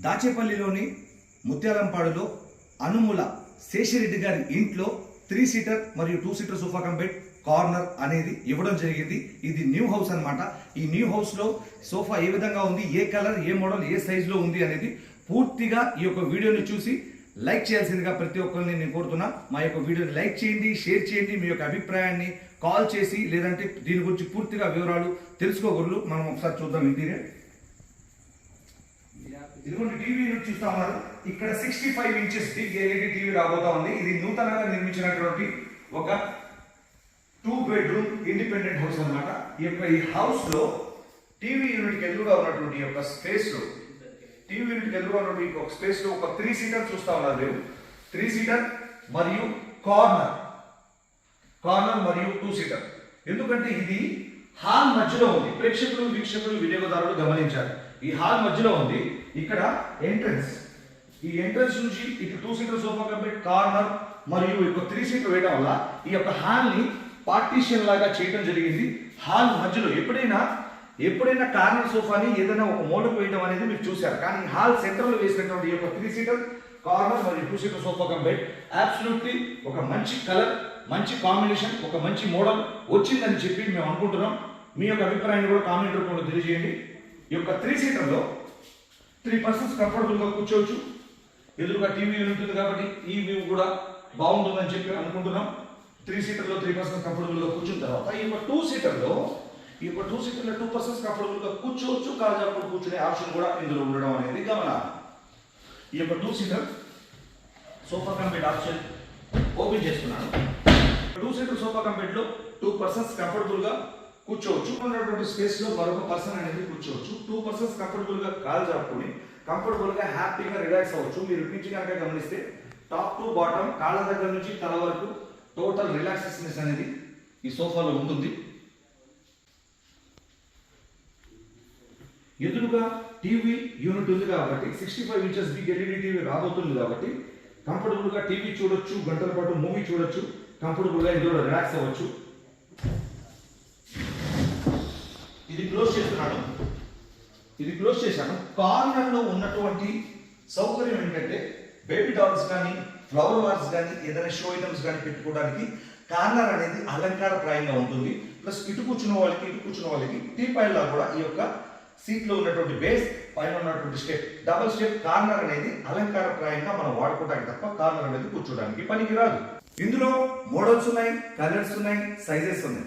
దాచేపల్లిలోని ముత్యాలంపాడులో అనుముల శేషిరెడ్డి గారి ఇంట్లో 3 సీటర్ మరియు 2 seater sofa cum bed corner అనేది ఇవ్వడం జరిగింది. ఇది న్యూ హౌస్ అన్నమాట. ఈ న్యూ హౌస్ లో సోఫా ఏ విధంగా ఉంది, ఏ కలర్, ఏ మోడల్, ఏ సైజ్ లో ఉంది అనేది పూర్తిగా ఈ యొక్క వీడియోని చూసి లైక్ చేయాల్సిందిగా ప్రతి ఒక్కరిని నేను కోరుతున్నా. మా యొక్క వీడియోని లైక్ చేయండి, షేర్ చేయండి. మీ యొక్క అభిప్రాయాన్ని కాల్ చేసి లేదంటే దీని గురించి పూర్తిగా వివరాలు తెలుసుకోగలరు. మనం ఒకసారి చూద్దాం. ఇంటీరియర్ ఇదిగోండి, టీవీ యూనిట్ చూస్తా ఉన్నారు. ఇక్కడ 65 ఇంచెస్ బిగ్ ఎల్ఈడి టీవీ రాబోతా ఉంది. ఇది నూతనంగా నిర్మించినటువంటి ఒక 2 బెడ్రూమ్ ఇండిపెండెంట్ హౌస్ అన్నమాట. ఈ హౌస్ లో టీవీ యూనిట్ కి ఎదురుగా ఉన్నటువంటి యొక్క స్పేస్ లో ఒక స్పేస్ లో ఒక 3 సీటర్ చూస్తా ఉన్నారు మీరు. 3 సీటర్ మరియు కార్నర్ మరియు 2 సీటర్. ఎందుకంటే ఇది హాల్ మధ్యలో ఉంది. ప్రేక్షకులు, వీక్షకులు, వినియోగదారులు గమనించారు. ఈ హాల్ మధ్యలో ఉంది. ఇక్కడ ఎంట్రన్స్, ఈ ఎంట్రన్స్ నుంచి ఇటు 2 seater sofa cum bed corner మరియు ఇక 3 సీటర్ వేయడం వల్ల ఈ యొక్క హాల్ ని పార్టీషన్ లాగా చేయడం జరిగింది. హాల్ మధ్యలో ఎప్పుడైనా కార్నర్ సోఫాని ఏదైనా ఒక మూలకు వేయడం అనేది మీరు చూశారు. కానీ హాల్ సెంటర్ లో వేసినటువంటి ఈ యొక్క 3 సీటర్ కార్నర్ మరియు 2 seater sofa cum bed absolutely ఒక మంచి కలర్, మంచి కాంబినేషన్, ఒక మంచి మోడల్ వచ్చిందని చెప్పి మేము అనుకుంటున్నాం. మీ యొక్క అభిప్రాయాన్ని కూడా కామెంట్ రూపంలో తెలియజేయండి. ఈ యొక్క 3 సీటర్ లో 3 పర్సన్స్ కంఫర్టబుల్ గా కూర్చోవచ్చు. ఎదురుగా టీవీ యూనిట్ ఉంది కాబట్టి ఈ వ్యూ కూడా బాగుంటుందని చెప్పి అనుకుంటున్నాం. 3 సీటర్ లో 3 పర్సన్స్ కంఫర్టబుల్ గా కూర్చున్న తర్వాత ఈ యొక్క 2 సీటర్ లో 2 పర్సన్స్ కంఫర్టబుల్ గా కూర్చోవచ్చు. కాజాపుడు కూర్చునే ఆప్షన్ కూడా ఇందులో ఉండడం అనేది గమనాలి. ఈ యొక్క 2 seater sofa cum bed option open చేస్తున్నాను. 2 సీటర్ సోఫా కమ్ బెడ్ లో 2 పర్సన్స్ కంఫర్టబుల్ గా కూర్చోవచ్చు. ఉన్నటువంటి స్పేస్ లో మరొక పర్సన్ అనేది కూర్చోవచ్చు. 2 పర్సన్స్ కంఫర్టబుల్ గా కాల్ జాపుకొని కంఫర్టబుల్ గా హ్యాపీగా రిలాక్స్ అవ్వచ్చు. మీరు నుంచి కనుక గమనిస్తే టాప్ టు బాటమ్ కాళ్ళ దగ్గర నుంచి తల వరకు టోటల్ రిలాక్సేషన్ అనేది ఈ సోఫాలో ఉంటుంది. ఎదురుగా టీవీ యూనిట్ ఉంది కాబట్టి 65 ఇంచెస్ బిగ్ ఎల్ఈడి టీవీ రాబోతుంది కాబట్టి కంఫర్టబుల్ గా టీవీ చూడొచ్చు, గంటల పాటు మూవీ చూడొచ్చు, కంఫర్టబుల్ గా ఇందులో రిలాక్స్ అవ్వచ్చు. ఇది క్లోజ్ చేశాను. కార్నర్ లో ఉన్నటువంటి సౌకర్యం ఏంటంటే బేబీ డాల్స్ కానీ, ఫ్లవర్ వార్స్ కానీ, ఏదైనా షో ఐటమ్స్ కానీ పెట్టుకోవడానికి కార్నర్ అనేది అలంకారప్రాయంగా ఉంటుంది. ప్లస్ ఇటు కూర్చున్న వాళ్ళకి టీ పైలా కూడా ఈ యొక్క సీట్ లో ఉన్నటువంటి బేస్, పైన ఉన్నటువంటి స్టెప్, డబుల్ స్టెప్ కార్నర్ అనేది అలంకారప్రాయంగా మనం వాడుకోవడానికి తప్ప కార్నర్ అనేది కూర్చోడానికి పనికి రాదు. ఇందులో మోడల్స్ ఉన్నాయి, కలర్స్ ఉన్నాయి, సైజెస్ ఉన్నాయి.